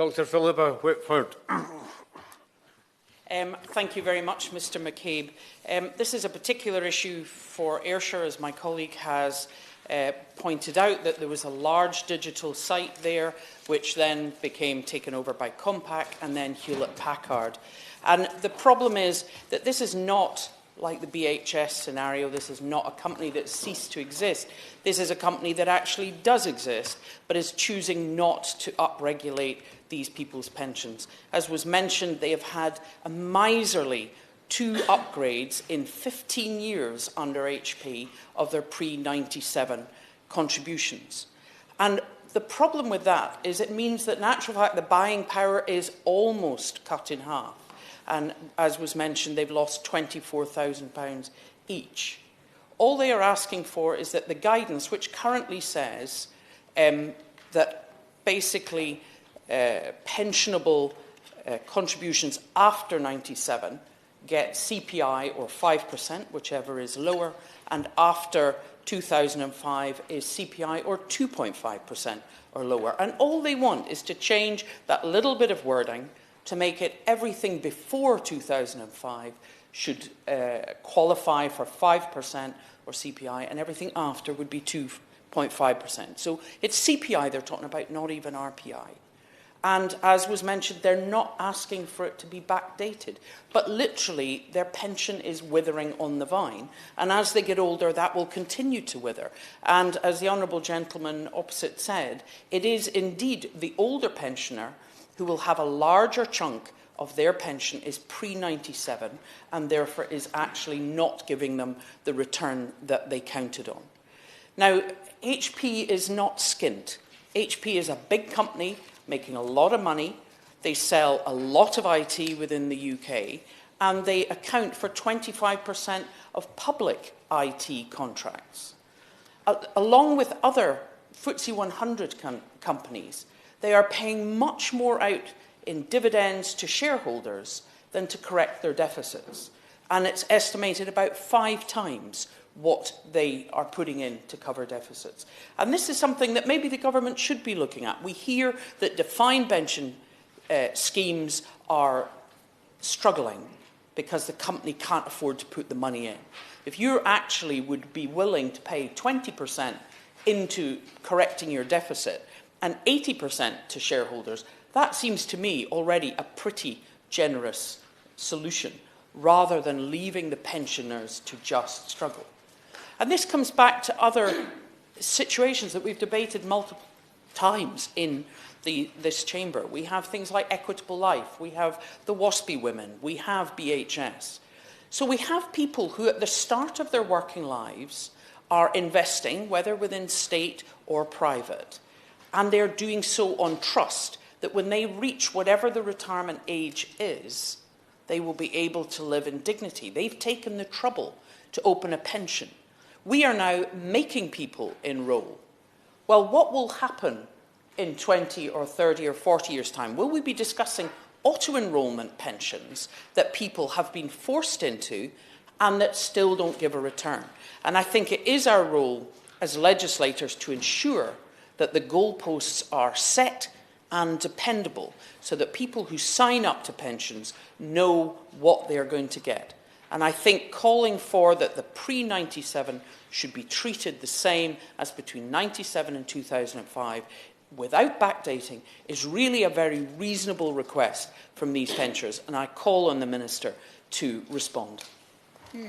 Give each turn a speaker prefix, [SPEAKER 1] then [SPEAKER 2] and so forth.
[SPEAKER 1] Dr Philippa Whitford.
[SPEAKER 2] Thank you very much, Mr McCabe. This is a particular issue for Ayrshire, as my colleague has pointed out, that there was a large digital site there, which then became taken over by Compaq and then Hewlett-Packard. And the problem is that this is not like the BHS scenario. This is not a company that ceased to exist. This is a company that actually does exist, but is choosing not to upregulate these people's pensions. As was mentioned, they have had a miserly 2 upgrades in 15 years under HP of their pre-97 contributions. And the problem with that is it means that, in actual fact, the buying power is almost cut in half. And as was mentioned, they've lost £24,000 each. All they are asking for is that the guidance, which currently says that basically pensionable contributions after 97 get CPI or 5%, whichever is lower, and after 2005 is CPI or 2.5% or lower. And all they want is to change that little bit of wording to make it everything before 2005 should qualify for 5% or CPI, and everything after would be 2.5%. So it's CPI they're talking about, not even RPI. And as was mentioned, they're not asking for it to be backdated, but literally their pension is withering on the vine. And as they get older, that will continue to wither. And as the honourable gentleman opposite said, it is indeed the older pensioner who will have a larger chunk of their pension is pre-97 and therefore is actually not giving them the return that they counted on. Now, HP is not skint. HP is a big company making a lot of money. They sell a lot of IT within the UK, and they account for 25% of public IT contracts. Along with other FTSE 100 companies, they are paying much more out in dividends to shareholders than to correct their deficits. And it's estimated about 5 times what they are putting in to cover deficits. And this is something that maybe the government should be looking at. We hear that defined pension schemes are struggling because the company can't afford to put the money in. If you actually would be willing to pay 20% into correcting your deficit and 80% to shareholders, that seems to me already a pretty generous solution, rather than leaving the pensioners to just struggle. And this comes back to other situations that we've debated multiple times in this chamber. We have things like Equitable Life, we have the WASPI women, we have BHS. So we have people who at the start of their working lives are investing, whether within state or private, and they're doing so on trust that when they reach whatever the retirement age is, they will be able to live in dignity. They've taken the trouble to open a pension. We are now making people enrol. Well, what will happen in 20 or 30 or 40 years' time? Will we be discussing auto-enrolment pensions that people have been forced into and that still don't give a return? And I think it is our role as legislators to ensure that the goalposts are set and dependable so that people who sign up to pensions know what they're going to get. And I think calling for that the pre-97 should be treated the same as between 97 and 2005 without backdating is really a very reasonable request from these pensioners, and I call on the Minister to respond.
[SPEAKER 3] Yeah.